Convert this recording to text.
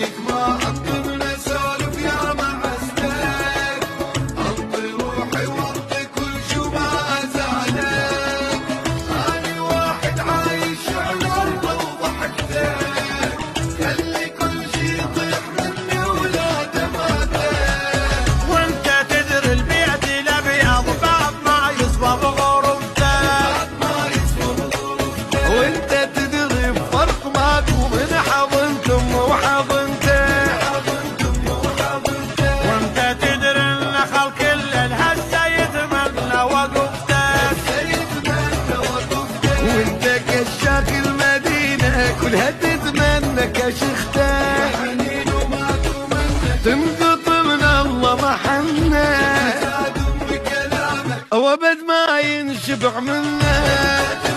فيك ما أقدم نسولف يا معزتك، أعطي روحي وأعطي كل شو ما أزعلك، أنا واحد عايش على الأرض وضحكتك، خلي كل شي يطيح مني ولا دمعتك. وانت تدري البيت الابيض بعد ما يصبى بغرفتك، وانت تدري بفرق ماكو من حضنتم وحضنتك، وانت تدري ان خلق كل هسه يتمنى وقفتك، وانت كشاك المدينة كلها تتمنى كشختك، تنقط من الله محنك وابد ما ينشبع منك.